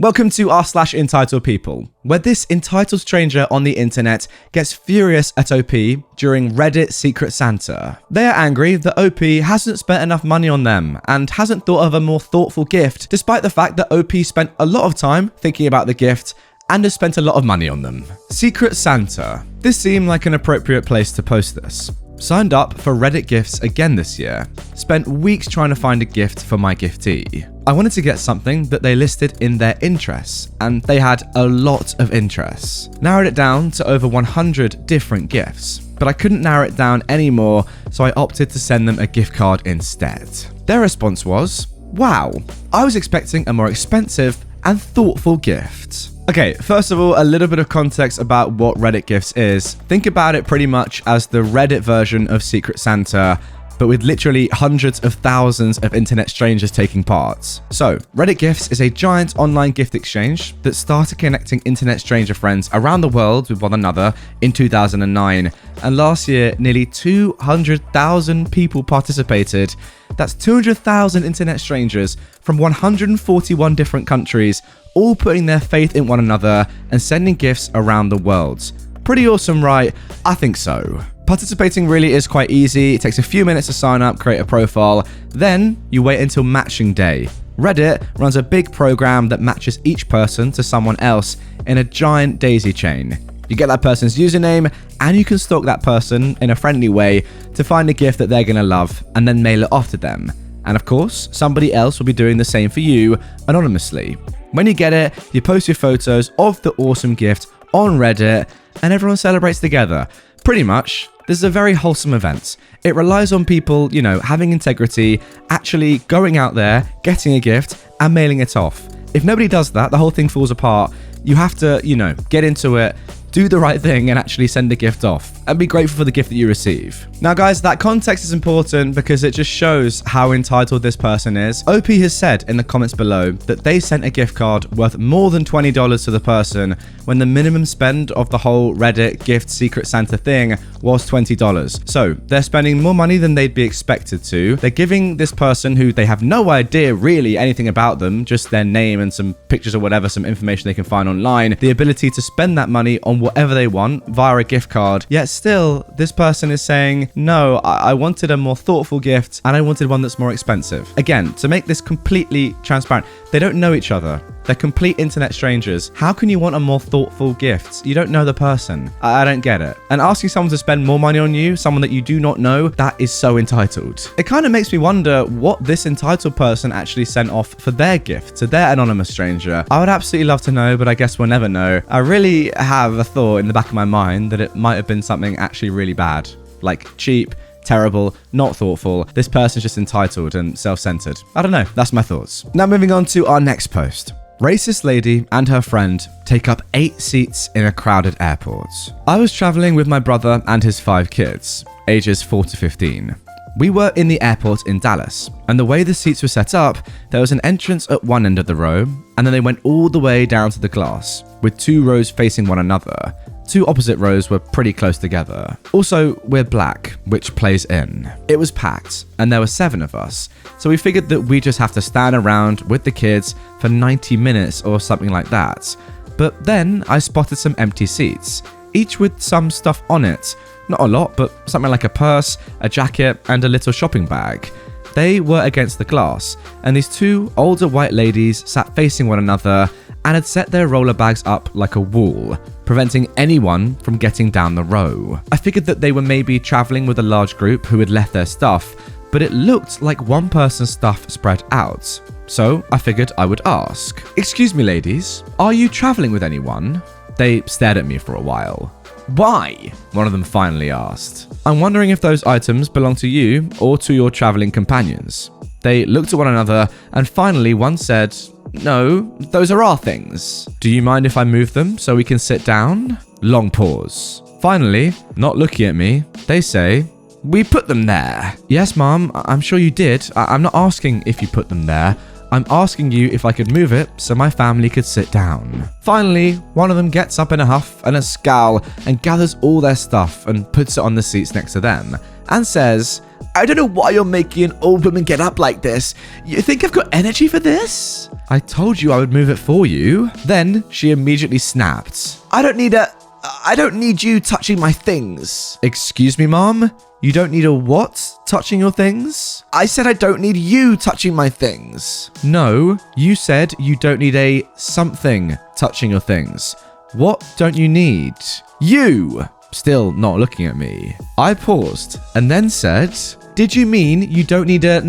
Welcome to r/EntitledPeople, where this entitled stranger on the internet gets furious at OP during Reddit Secret Santa. They are angry that OP hasn't spent enough money on them and hasn't thought of a more thoughtful gift, despite the fact that OP spent a lot of time thinking about the gift and has spent a lot of money on them. Secret Santa. This seemed like an appropriate place to post this. Signed up for Reddit gifts again this year. Spent weeks trying to find a gift for my giftee. I wanted to get something that they listed in their interests, and they had a lot of interests. Narrowed it down to over 100 different gifts, but I couldn't narrow it down anymore, so I opted to send them a gift card instead. Their response was, "Wow, I was expecting a more expensive and thoughtful gift." Okay, first of all, a little bit of context about what Reddit Gifts is. Think about it pretty much as the Reddit version of Secret Santa, but with literally hundreds of thousands of internet strangers taking part. So, Reddit Gifts is a giant online gift exchange that started connecting internet stranger friends around the world with one another in 2009, and last year, nearly 200,000 people participated. That's 200,000 internet strangers from 141 different countries, all putting their faith in one another and sending gifts around the world. Pretty awesome, right? I think so. Participating really is quite easy. It takes a few minutes to sign up, create a profile, then you wait until matching day. Reddit runs a big program that matches each person to someone else in a giant daisy chain. You get that person's username, and you can stalk that person in a friendly way to find a gift that they're gonna love and then mail it off to them. And of course, somebody else will be doing the same for you anonymously. When you get it, you post your photos of the awesome gift on Reddit, and everyone celebrates together. Pretty much, this is a very wholesome event. It relies on people, having integrity, actually going out there, getting a gift, and mailing it off. If nobody does that, the whole thing falls apart. You have to, get into it, do the right thing, and actually send a gift off, and be grateful for the gift that you receive. Now guys, that context is important because it just shows how entitled this person is. OP has said in the comments below that they sent a gift card worth more than $20 to the person when the minimum spend of the whole Reddit gift Secret Santa thing was $20. So they're spending more money than they'd be expected to. They're giving this person, who they have no idea really anything about them, just their name and some pictures or whatever, some information they can find online, the ability to spend that money on whatever they want via a gift card. Yet still, this person is saying, no, I wanted a more thoughtful gift and I wanted one that's more expensive. Again, to make this completely transparent, they don't know each other. They're complete internet strangers. How can you want a more thoughtful gift? You don't know the person. I don't get it. And asking someone to spend more money on you, someone that you do not know, that is so entitled. It kind of makes me wonder what this entitled person actually sent off for their gift to their anonymous stranger. I would absolutely love to know, but I guess we'll never know. I really have a thought in the back of my mind that it might have been something actually really bad, like cheap, terrible, not thoughtful. This person's just entitled and self-centered. I don't know. That's my thoughts. Now moving on to our next post. Racist lady and her friend take up 8 seats in a crowded airport. I was traveling with my brother and his 5 kids, ages 4 to 15. We were in the airport in Dallas, and the way the seats were set up, there was an entrance at one end of the row, and then they went all the way down to the glass, with 2 rows facing one another. 2 opposite rows were pretty close together. Also, we're black, which plays in. It was packed, and there were 7 of us, so we figured that we just have to stand around with the kids for 90 minutes or something like that. But then I spotted some empty seats, each with some stuff on it. Not a lot, but something like a purse, a jacket, and a little shopping bag. They were against the glass, and these 2 older white ladies sat facing one another and had set their roller bags up like a wall, preventing anyone from getting down the row. I figured that they were maybe traveling with a large group who had left their stuff, but it looked like one person's stuff spread out. So I figured I would ask, "Excuse me ladies, are you traveling with anyone?" They stared at me for a while. "Why?" one of them finally asked. "I'm wondering if those items belong to you or to your traveling companions." They looked at one another, and finally one said, "No, those are our things. Do you mind if I move them so we can sit down?" Long pause. Finally, not looking at me, they say, "We put them there." "Yes, Mom, I'm sure you did. I'm not asking if you put them there. I'm asking you if I could move it so my family could sit down." Finally, one of them gets up in a huff and a scowl and gathers all their stuff and puts it on the seats next to them and says, "I don't know why you're making an old woman get up like this. You think I've got energy for this?" I told you I would move it for you. Then she immediately snapped. I don't need you touching my things. Excuse me, Mom? You don't need a what touching your things? I said I don't need you touching my things. No, you said you don't need a something touching your things. What don't you need? You! Still not looking at me. I paused and then said, did you mean you don't need a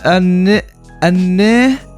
n?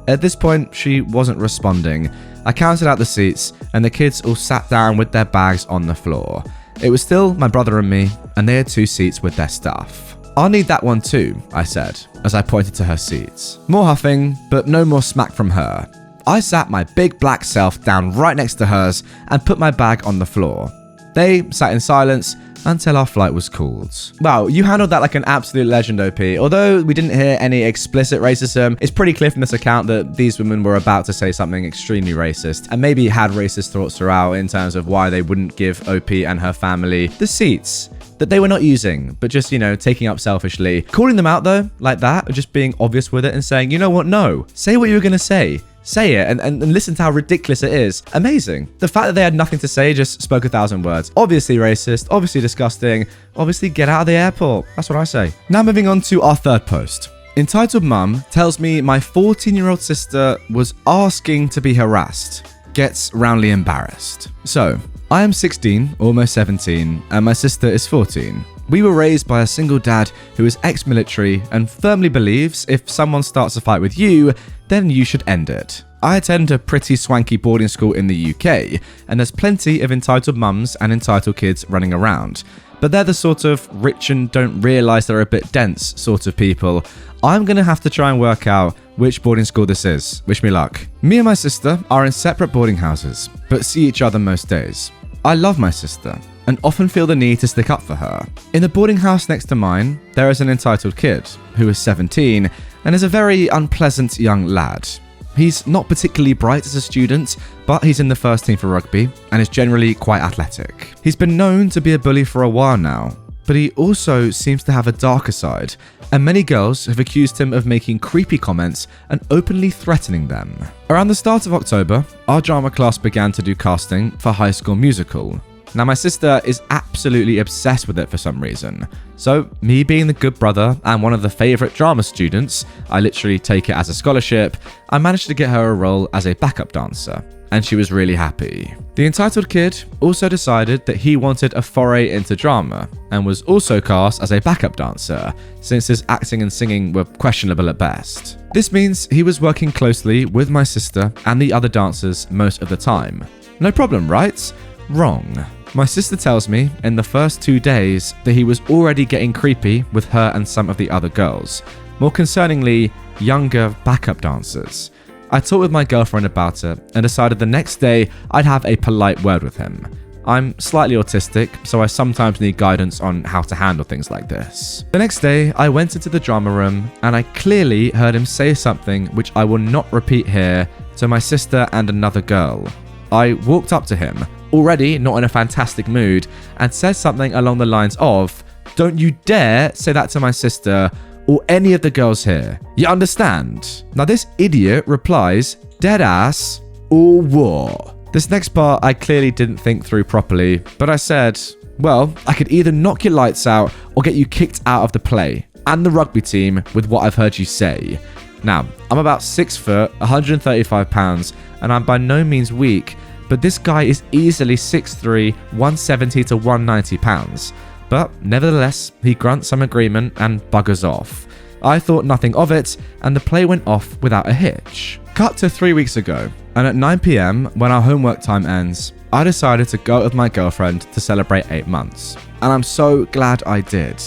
At this point, she wasn't responding. I counted out the seats and the kids all sat down with their bags on the floor. It was still my brother and me, and they had 2 seats with their stuff. I'll need that one too, I said, as I pointed to her seats. More huffing, but no more smack from her. I sat my big black self down right next to hers and put my bag on the floor. They sat in silence until our flight was called. Wow, you handled that like an absolute legend, OP. Although we didn't hear any explicit racism, it's pretty clear from this account that these women were about to say something extremely racist and maybe had racist thoughts throughout in terms of why they wouldn't give OP and her family the seats that they were not using, but just, taking up selfishly. Calling them out though, like that, or just being obvious with it and saying, you know what, no, say what you were gonna say. Say it and listen to how ridiculous it is. Amazing. The fact that they had nothing to say just spoke 1,000 words. Obviously racist, obviously disgusting, obviously get out of the airport. That's what I say. Now moving on to our third post. Entitled Mum tells me my 14-year-old sister was asking to be harassed. Gets roundly embarrassed. So, I am 16, almost 17, and my sister is 14. We were raised by a single dad who is ex-military and firmly believes if someone starts a fight with you, then you should end it. I attend a pretty swanky boarding school in the UK, and there's plenty of entitled mums and entitled kids running around. But they're the sort of rich and don't realise they're a bit dense sort of people. I'm going to have to try and work out which boarding school this is. Wish me luck. Me and my sister are in separate boarding houses, but see each other most days. I love my sister and often feel the need to stick up for her. In the boarding house next to mine, there is an entitled kid who is 17 and is a very unpleasant young lad. He's not particularly bright as a student, but he's in the first team for rugby and is generally quite athletic. He's been known to be a bully for a while now, but he also seems to have a darker side, and many girls have accused him of making creepy comments and openly threatening them. Around the start of October, our drama class began to do casting for High School Musical. Now my sister is absolutely obsessed with it for some reason. So me being the good brother and one of the favourite drama students, I literally take it as a scholarship, I managed to get her a role as a backup dancer. And she was really happy. The entitled kid also decided that he wanted a foray into drama and was also cast as a backup dancer, since his acting and singing were questionable at best. This means he was working closely with my sister and the other dancers most of the time. No problem, right? Wrong. My sister tells me in the first 2 days that he was already getting creepy with her and some of the other girls. More concerningly, younger backup dancers. I talked with my girlfriend about it and decided the next day I'd have a polite word with him. I'm slightly autistic, so I sometimes need guidance on how to handle things like this. The next day, I went into the drama room and I clearly heard him say something which I will not repeat here to my sister and another girl. I walked up to him, already not in a fantastic mood, and said something along the lines of, "Don't you dare say that to my sister or any of the girls here. You understand?" Now this idiot replies, "Deadass or what?" This next part I clearly didn't think through properly, but I said, "Well, I could either knock your lights out or get you kicked out of the play and the rugby team with what I've heard you say." Now, I'm about 6 foot, 135 pounds, and I'm by no means weak, but this guy is easily 6'3", 170 to 190 pounds. But nevertheless, he grunts some agreement and buggers off. I thought nothing of it, and the play went off without a hitch. Cut to 3 weeks ago, and at 9 PM, when our homework time ends, I decided to go out with my girlfriend to celebrate 8 months. And I'm so glad I did.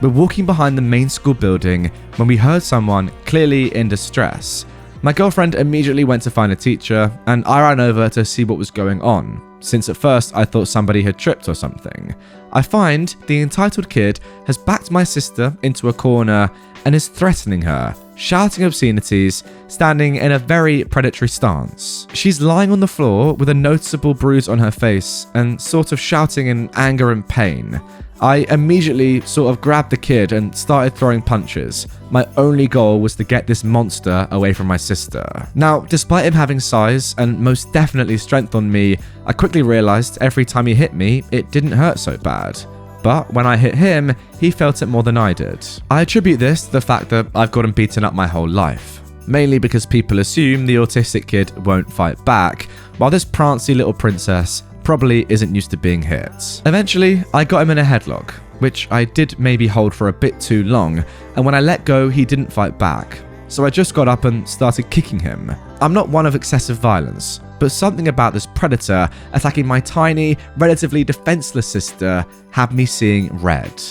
We're walking behind the main school building when we heard someone clearly in distress. My girlfriend immediately went to find a teacher, and I ran over to see what was going on, since at first I thought somebody had tripped or something. I find the entitled kid has backed my sister into a corner and is threatening her, shouting obscenities, standing in a very predatory stance. She's lying on the floor with a noticeable bruise on her face and sort of shouting in anger and pain. I immediately sort of grabbed the kid and started throwing punches. My only goal was to get this monster away from my sister. Now, despite him having size and most definitely strength on me, I quickly realized every time he hit me, it didn't hurt so bad. But when I hit him, he felt it more than I did. I attribute this to the fact that I've gotten beaten up my whole life. Mainly because people assume the autistic kid won't fight back, while this prancy little princess probably isn't used to being hit. Eventually, I got him in a headlock, which I did maybe hold for a bit too long, and when I let go, he didn't fight back. So I just got up and started kicking him. I'm not one of excessive violence, but something about this predator attacking my tiny, relatively defenseless sister had me seeing red.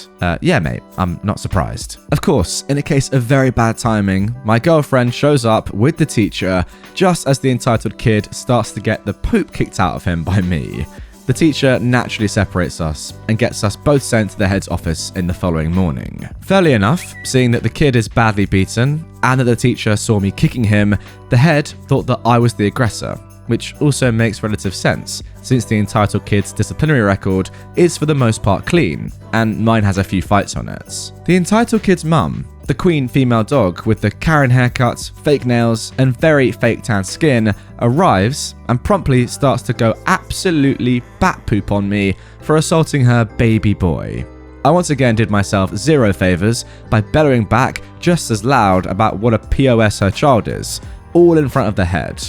Yeah, mate, I'm not surprised. Of course, in a case of very bad timing, my girlfriend shows up with the teacher just as the entitled kid starts to get the poop kicked out of him by me. The teacher naturally separates us and gets us both sent to the head's office in the following morning. Fairly enough, seeing that the kid is badly beaten and that the teacher saw me kicking him, the head thought that I was the aggressor, which also makes relative sense, since the entitled kid's disciplinary record is for the most part clean, and mine has a few fights on it. The entitled kid's mum, the queen female dog with the Karen haircut, fake nails, and very fake tan skin, arrives and promptly starts to go absolutely bat poop on me for assaulting her baby boy. I once again did myself zero favours by bellowing back just as loud about what a POS her child is, all in front of the head.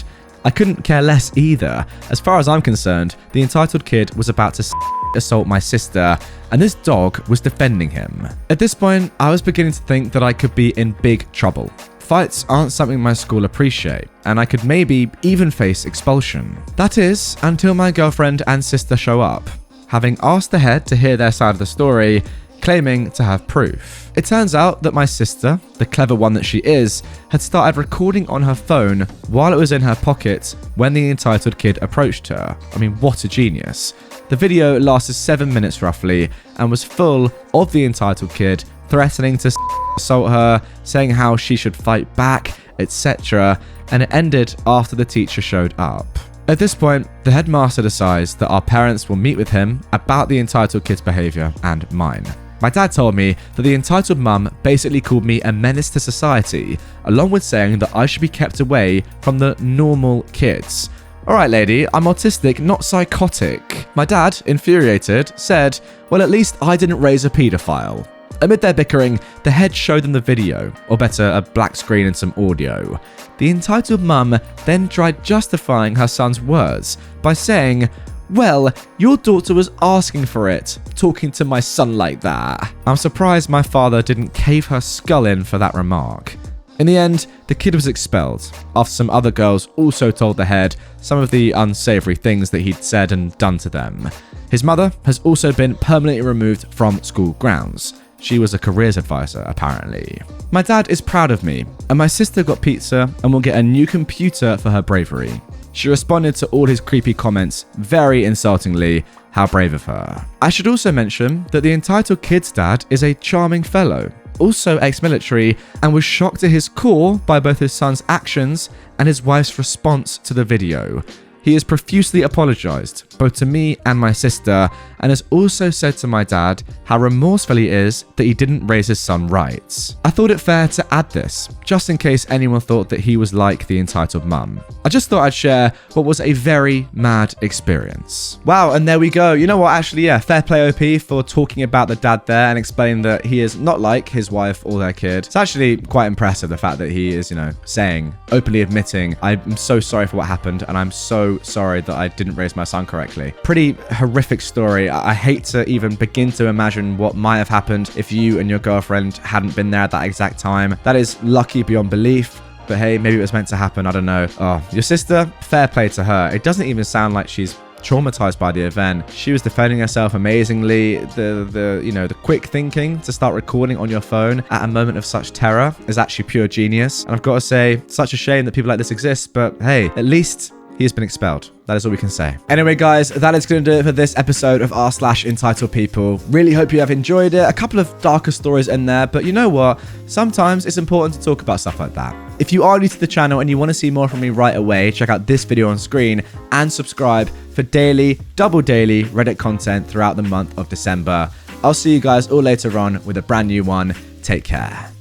I couldn't care less either. As far as I'm concerned, the entitled kid was about to assault my sister, and this dog was defending him. At this point, I was beginning to think that I could be in big trouble. Fights aren't something my school appreciate, and I could maybe even face expulsion. That is, until my girlfriend and sister show up, having asked the head to hear their side of the story, claiming to have proof. It turns out that my sister, the clever one that she is, had started recording on her phone while it was in her pocket when the entitled kid approached her. I mean, what a genius. The video lasted 7 minutes roughly and was full of the entitled kid threatening to assault her, saying how she should fight back, etc., and it ended after the teacher showed up. At this point, the headmaster decides that our parents will meet with him about the entitled kid's behaviour and mine. My dad told me that the entitled mum basically called me a menace to society, along with saying that I should be kept away from the normal kids. Alright lady, I'm autistic, not psychotic. My dad, infuriated, said, well at least I didn't raise a paedophile. Amid their bickering, the head showed them the video, or better, a black screen and some audio. The entitled mum then tried justifying her son's words by saying, well, your daughter was asking for it, talking to my son like that. I'm surprised my father didn't cave her skull in for that remark. In the end, the kid was expelled, after some other girls also told the head some of the unsavoury things that he'd said and done to them. His mother has also been permanently removed from school grounds. She was a careers advisor, apparently. My dad is proud of me, and my sister got pizza and will get a new computer for her bravery. She responded to all his creepy comments very insultingly. How brave of her. I should also mention that the entitled kid's dad is a charming fellow, also ex-military, and was shocked to his core by both his son's actions and his wife's response to the video. He has profusely apologised, both to me and my sister, and has also said to my dad how remorseful he is that he didn't raise his son right. I thought it fair to add this, just in case anyone thought that he was like the entitled mum. I just thought I'd share what was a very mad experience. Wow, and there we go. You know what, actually, yeah, fair play OP for talking about the dad there and explaining that he is not like his wife or their kid. It's actually quite impressive, the fact that he is, saying, openly admitting, I'm so sorry for what happened, and I'm so sorry that I didn't raise my son correctly. Pretty horrific story. I hate to even begin to imagine what might have happened if you and your girlfriend hadn't been there at that exact time. That is lucky beyond belief. But hey, maybe it was meant to happen. I don't know. Oh, your sister, fair play to her. It doesn't even sound like she's traumatized by the event. She was defending herself amazingly. The quick thinking to start recording on your phone at a moment of such terror is actually pure genius. And I've got to say, such a shame that people like this exist, but hey, at least he has been expelled. That is all we can say. Anyway, guys, that is going to do it for this episode of r/EntitledPeople. Really hope you have enjoyed it. A couple of darker stories in there, but you know what? Sometimes it's important to talk about stuff like that. If you are new to the channel and you want to see more from me right away, check out this video on screen and subscribe for daily, double daily Reddit content throughout the month of December. I'll see you guys all later on with a brand new one. Take care.